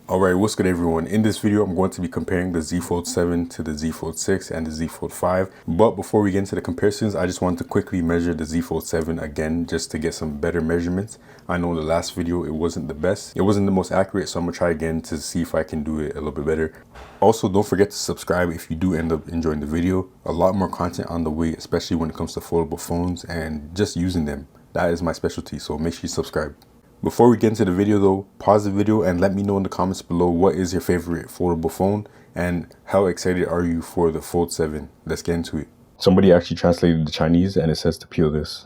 Alright, what's good everyone? In this video, I'm going to be comparing the Z Fold 7 to the Z Fold 6 and the Z Fold 5. But before we get into the comparisons, I just want to quickly measure the Z Fold 7 again, just to get some better measurements. I know in the last video, it wasn't the best. It wasn't the most accurate, so I'm gonna try again to see if I can do it a little bit better. Also, don't forget to subscribe if you do end up enjoying the video. A lot more content on the way, especially when it comes to foldable phones and just using them. That is my specialty, so make sure you subscribe. Before we get into the video though, pause the video and let me know in the comments below what is your favorite foldable phone and how excited are you for the Fold 7. Let's get into it. Somebody actually translated the Chinese and it says to peel this.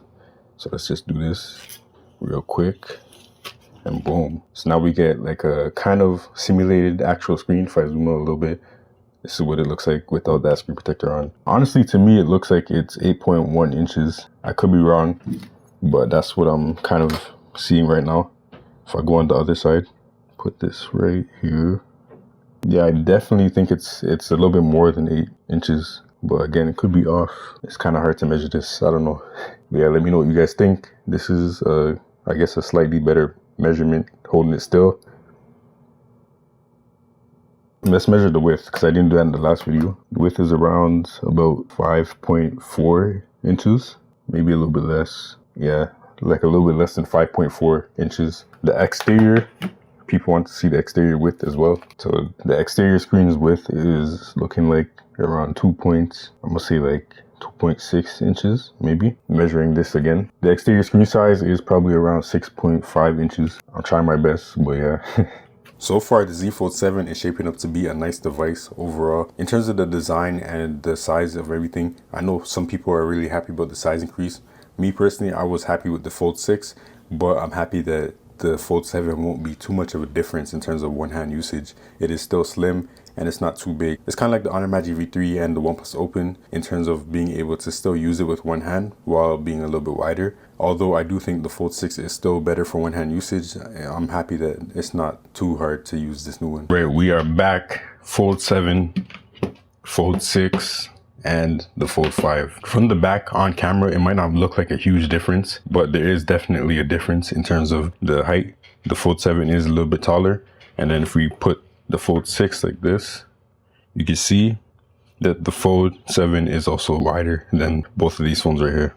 So let's just do this real quick and boom. So now we get like a kind of simulated actual screen. If I zoom out a little bit, this is what it looks like without that screen protector on. Honestly, to me, it looks like it's 8.1 inches. I could be wrong, but that's what I'm kind of seeing right now. If I go on the other side, put this right here. Yeah, I definitely think it's a little bit more than 8 inches, but again, it could be off. It's kind of hard to measure this. I don't know. Yeah, let me know what you guys think. This is I guess a slightly better measurement holding it still. Let's measure the width because I didn't do that in the last video. The width is around about 5.4 inches, maybe a little bit less. Yeah, like a little bit less than 5.4 inches. The exterior, people want to see the exterior width as well. So the exterior screen's width is looking like around 2 points. I'm gonna say like 2.6 inches, maybe. Measuring this again. The exterior screen size is probably around 6.5 inches. I'll try my best, but yeah. So far, the Z Fold 7 is shaping up to be a nice device overall. In terms of the design and the size of everything, I know some people are really happy about the size increase. Me personally, I was happy with the Fold 6, but I'm happy that the Fold 7 won't be too much of a difference in terms of one-hand usage. It is still slim and it's not too big. It's kind of like the Honor Magic V3 and the OnePlus Open in terms of being able to still use it with one hand while being a little bit wider. Although I do think the Fold 6 is still better for one-hand usage. I'm happy that it's not too hard to use this new one. Right, we are back. Fold 7, Fold 6, and the Fold 5. From the back on camera, it might not look like a huge difference, but there is definitely a difference in terms of the height. The Fold 7 is a little bit taller, and then if we put the Fold 6 like this, you can see that the Fold 7 is also wider than both of these phones right here.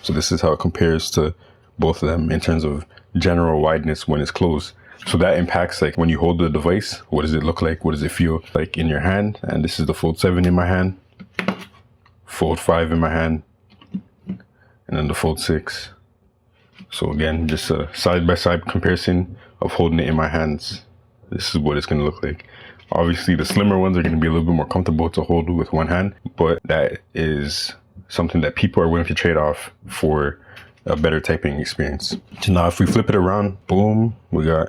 So this is how it compares to both of them in terms of general wideness when it's closed. So that impacts like when you hold the device, what does it look like? What does it feel like in your hand? And this is the Fold 7 in my hand, Fold 5 in my hand, and then the Fold 6. So again, just a side-by-side comparison of holding it in my hands. This is what it's going to look like. Obviously, the slimmer ones are going to be a little bit more comfortable to hold with one hand, but that is something that people are willing to trade off for a better typing experience. So now if we flip it around, boom, we got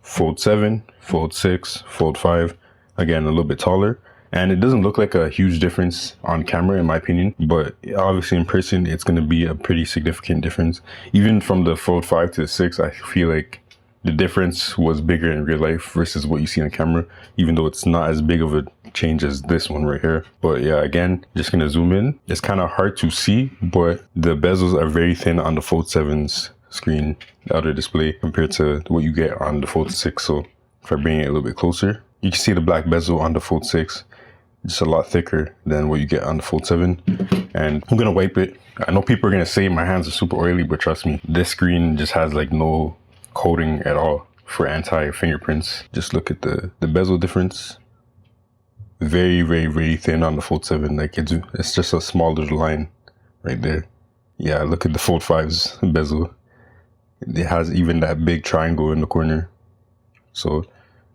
Fold 7, Fold 6, Fold 5, again, a little bit taller. And it doesn't look like a huge difference on camera, in my opinion, but obviously in person, it's going to be a pretty significant difference. Even from the Fold 5 to the 6, I feel like the difference was bigger in real life versus what you see on camera, even though it's not as big of a change as this one right here. But yeah, again, just gonna zoom in. It's kind of hard to see, but the bezels are very thin on the Fold 7's screen, the outer display, compared to what you get on the Fold 6. So if I bring it a little bit closer, you can see the black bezel on the Fold 6. Just a lot thicker than what you get on the Fold 7. And I'm gonna wipe it. I know people are gonna say my hands are super oily, but trust me, this screen just has like no coating at all for anti-fingerprints. Just look at the bezel difference. Very, very, very thin on the Fold 7. Like it's just a small little line right there. Yeah, look at the Fold 5's bezel. It has even that big triangle in the corner. So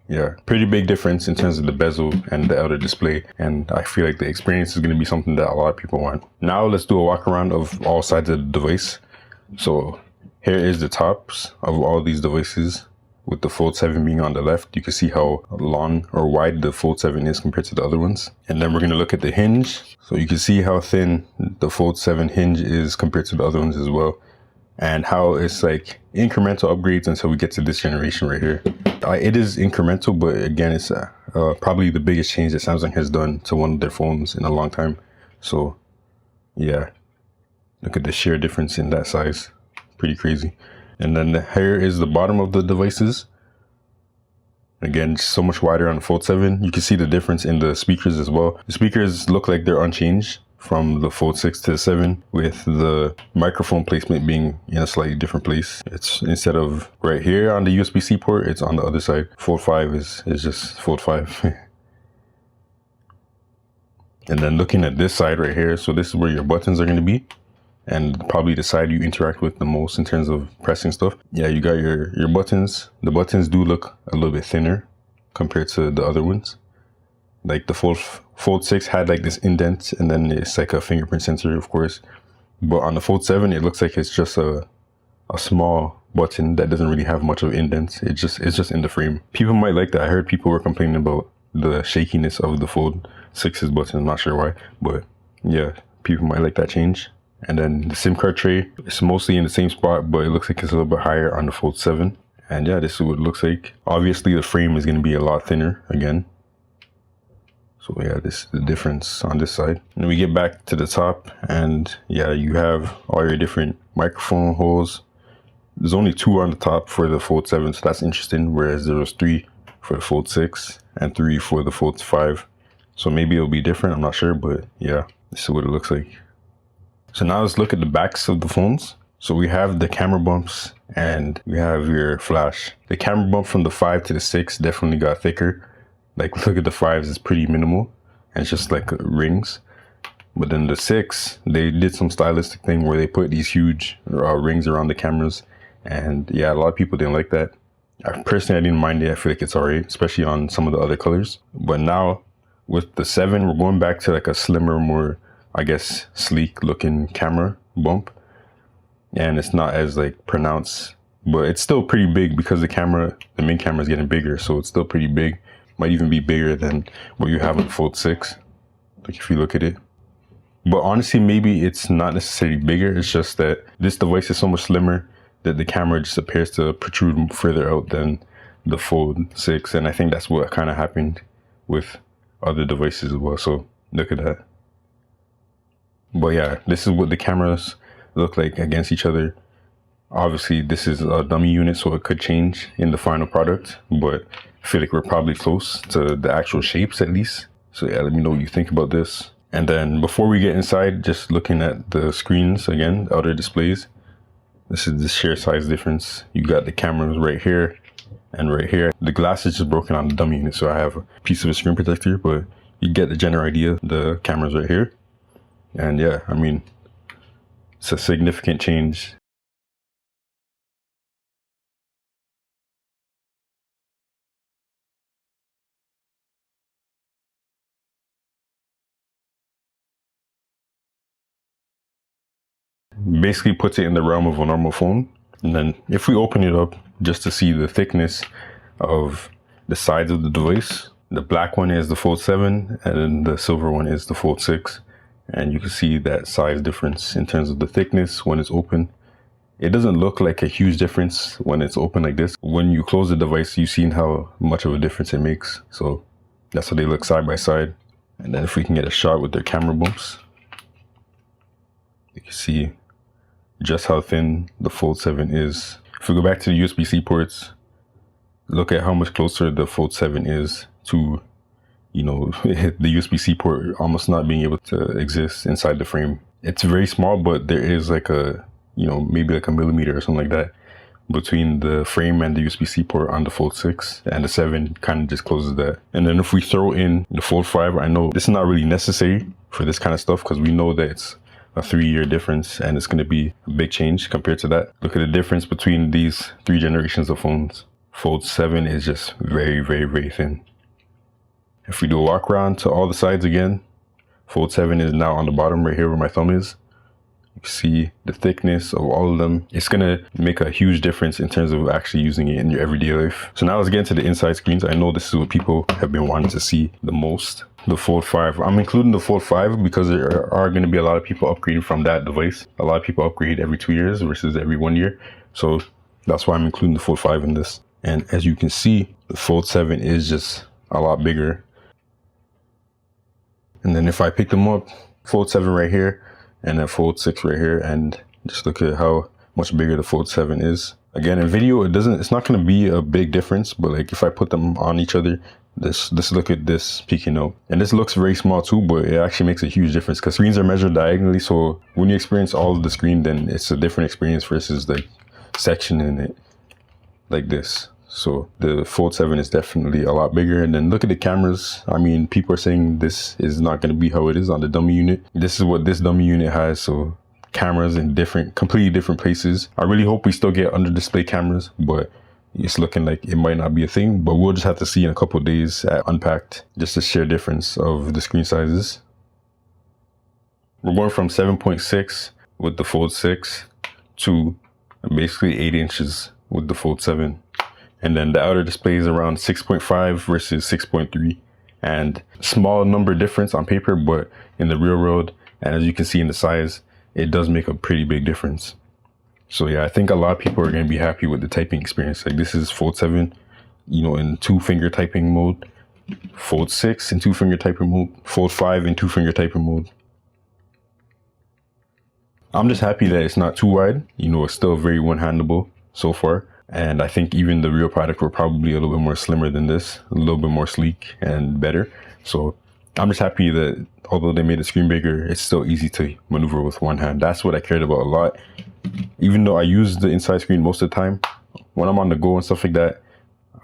yeah, pretty big difference in terms of the bezel and the outer display. And I feel like the experience is going to be something that a lot of people want. Now let's do a walk around of all sides of the device. So here is the tops of all these devices with the Fold 7 being on the left. You can see how long or wide the Fold 7 is compared to the other ones. And then we're going to look at the hinge. So you can see how thin the Fold 7 hinge is compared to the other ones as well. And how it's like incremental upgrades until we get to this generation right here. It is incremental, but again, it's probably the biggest change that Samsung has done to one of their phones in a long time. So yeah, look at the sheer difference in that size. Pretty crazy. And then here is the bottom of the devices. Again, so much wider on the Fold 7. You can see the difference in the speakers as well. The speakers look like they're unchanged from the Fold 6 to the 7, with the microphone placement being in a slightly different place. It's instead of right here on the USB-C port, it's on the other side. Fold 5 is just Fold 5. And then looking at this side right here, so this is where your buttons are going to be, and probably the side you interact with the most in terms of pressing stuff. Yeah, you got your buttons. The buttons do look a little bit thinner compared to the other ones. Like the Fold 6 had like this indent, and then it's like a fingerprint sensor, of course. But on the Fold 7, it looks like it's just a small button that doesn't really have much of indents. It's just in the frame. People might like that. I heard people were complaining about the shakiness of the Fold 6's button. I'm not sure why, but yeah, people might like that change. And then the SIM card tray, it's mostly in the same spot, but it looks like it's a little bit higher on the Fold 7. And yeah, this is what it looks like. Obviously, the frame is going to be a lot thinner again. So yeah, this is the difference on this side. And we get back to the top, and yeah, you have all your different microphone holes. There's only 2 on the top for the Fold 7, so that's interesting, whereas there was 3 for the Fold 6 and 3 for the Fold 5. So maybe it'll be different, I'm not sure, but yeah, this is what it looks like. So now let's look at the backs of the phones. So we have the camera bumps and we have your flash. The camera bump from the 5 to the 6 definitely got thicker. Like, look at the 5s, it's pretty minimal, and it's just like rings. But then the 6, they did some stylistic thing where they put these huge rings around the cameras. And yeah, a lot of people didn't like that. Personally, I didn't mind it. I feel like it's alright, especially on some of the other colors. But now with the 7, we're going back to like a slimmer, more, I guess, sleek looking camera bump. And it's not as like pronounced, but it's still pretty big because the main camera is getting bigger. So it's still pretty big. Might even be bigger than what you have on the Fold 6, like if you look at it. But honestly, maybe it's not necessarily bigger. It's just that this device is so much slimmer that the camera just appears to protrude further out than the Fold 6. And I think that's what kind of happened with other devices as well. So look at that. But yeah, this is what the cameras look like against each other. Obviously, this is a dummy unit, so it could change in the final product, but I feel like we're probably close to the actual shapes at least. So yeah, let me know what you think about this. And then before we get inside, just looking at the screens again, outer displays. This is the sheer size difference. You got the cameras right here and right here. The glass is just broken on the dummy unit, so I have a piece of a screen protector, but you get the general idea. The camera's right here. And yeah, I mean, it's a significant change. Basically puts it in the realm of a normal phone. And then if we open it up just to see the thickness of the sides of the device, the black one is the Fold 7 and the silver one is the Fold 6. And you can see that size difference in terms of the thickness when it's open. It doesn't look like a huge difference when it's open like this. When you close the device, you've seen how much of a difference it makes. So that's how they look side by side. And then if we can get a shot with their camera bumps, you can see just how thin the Fold 7 is. If we go back to the USB-C ports, look at how much closer the Fold 7 is to, you know, the USB-C port almost not being able to exist inside the frame. It's very small, but there is like a, you know, maybe like a millimeter or something like that between the frame and the USB-C port on the Fold 6, and the 7 kind of just closes that. And then if we throw in the Fold 5, I know this is not really necessary for this kind of stuff because we know that it's a 3-year difference and it's going to be a big change compared to that. Look at the difference between these 3 generations of phones. Fold 7 is just very, very, very thin. If we do a walk around to all the sides again, Fold 7 is now on the bottom right here where my thumb is. You can see the thickness of all of them. It's gonna make a huge difference in terms of actually using it in your everyday life. So now let's get into the inside screens. I know this is what people have been wanting to see the most. The Fold 5. I'm including the Fold 5 because there are going to be a lot of people upgrading from that device. A lot of people upgrade every 2 years versus every 1 year. So that's why I'm including the Fold 5 in this. And as you can see, the Fold 7 is just a lot bigger. And then if I pick them up, Fold 7 right here, and then Fold 6 right here, and just look at how much bigger the Fold 7 is. Again, in video, it's not going to be a big difference, but like if I put them on each other, let's look at this peeking out. And this looks very small too, but it actually makes a huge difference because screens are measured diagonally. So when you experience all of the screen, then it's a different experience versus like sectioning it like this. So the Fold 7 is definitely a lot bigger. And then look at the cameras. I mean, people are saying this is not going to be how it is on the dummy unit. This is what this dummy unit has. So cameras in completely different places. I really hope we still get under display cameras, but it's looking like it might not be a thing, but we'll just have to see in a couple of days at Unpacked, just to share difference of the screen sizes. We're going from 7.6 with the Fold 6 to basically 8 inches with the Fold 7. And then the outer display is around 6.5 versus 6.3. And small number difference on paper, but in the real world, and as you can see in the size, it does make a pretty big difference. So yeah, I think a lot of people are going to be happy with the typing experience. Like this is Fold 7, you know, in 2-finger typing mode. Fold 6 in 2-finger typing mode. Fold 5 in 2-finger typing mode. I'm just happy that it's not too wide. You know, it's still very one-handable so far. And I think even the real product were probably a little bit more slimmer than this, a little bit more sleek and better. So I'm just happy that although they made the screen bigger, it's still easy to maneuver with one hand. That's what I cared about a lot. Even though I use the inside screen most of the time, when I'm on the go and stuff like that,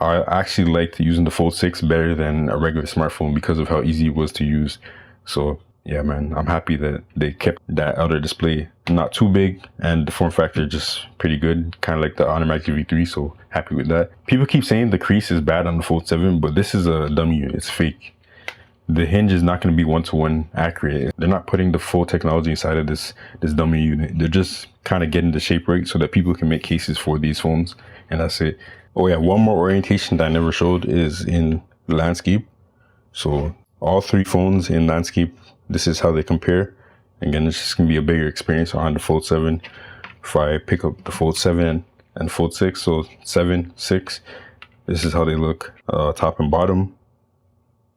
I actually liked using the Fold 6 better than a regular smartphone because of how easy it was to use. So yeah, man, I'm happy that they kept that outer display not too big and the form factor just pretty good, kind of like the Honor Magic V3, so happy with that. People keep saying the crease is bad on the Fold 7, but this is a dummy unit, it's fake. The hinge is not going to be one-to-one accurate. They're not putting the full technology inside of this dummy unit. They're just kind of getting the shape right so that people can make cases for these phones, and that's it. Oh yeah, one more orientation that I never showed is in landscape. So all 3 phones in landscape, this is how they compare. Again, it's just going to be a bigger experience on the Fold 7. If I pick up the Fold 7 and Fold 6, so 7, 6, this is how they look, top and bottom,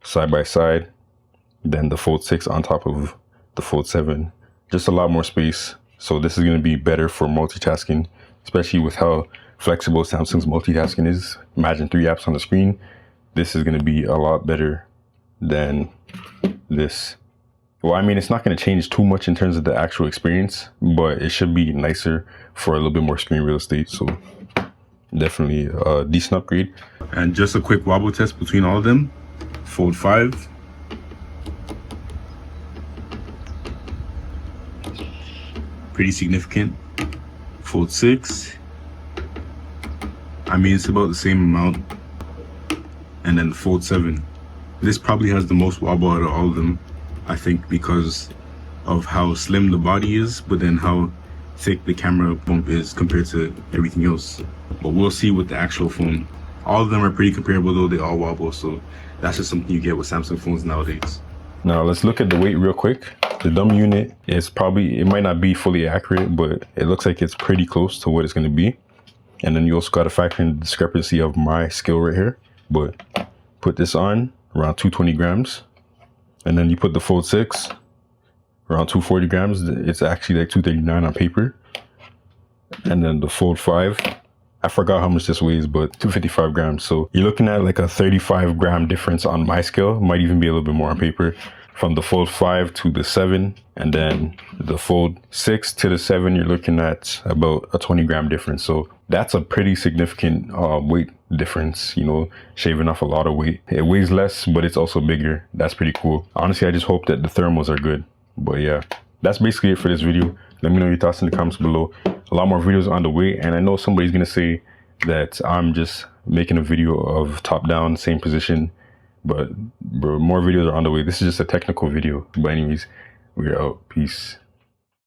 side by side. Then the Fold 6 on top of the Fold 7, just a lot more space. So this is going to be better for multitasking, especially with how flexible Samsung's multitasking is. Imagine 3 apps on the screen. This is going to be a lot better than this. Well, I mean, it's not going to change too much in terms of the actual experience, but it should be nicer for a little bit more screen real estate. So definitely a decent upgrade. And just a quick wobble test between all of them. Fold 5. Pretty significant. Fold 6. I mean, it's about the same amount. And then the Fold 7. This probably has the most wobble out of all of them, I think, because of how slim the body is, but then how thick the camera bump is compared to everything else. But we'll see with the actual phone. All of them are pretty comparable, though they all wobble, so that's just something you get with Samsung phones nowadays. Now let's look at the weight real quick. The dummy unit is probably, it might not be fully accurate, but it looks like it's pretty close to what it's going to be. And then you also got to factor in the discrepancy of my scale right here. But put this on around 220 grams. And then you put the Fold 6 around 240 grams. It's actually like 239 on paper. And then the Fold 5, I forgot how much this weighs, but 255 grams. So you're looking at like a 35 gram difference on my scale. Might even be a little bit more on paper. From the Fold 5 to the 7, and then the Fold 6 to the 7, you're looking at about a 20 gram difference. So that's a pretty significant weight difference, you know, shaving off a lot of weight. It weighs less, but it's also bigger. That's pretty cool. Honestly, I just hope that the thermals are good. But yeah, that's basically it for this video. Let me know your thoughts in the comments below. A lot more videos on the way, and I know somebody's gonna say that I'm just making a video of top down, same position. But bro, more videos are on the way. This is just a technical video. But anyways, we're out. Peace.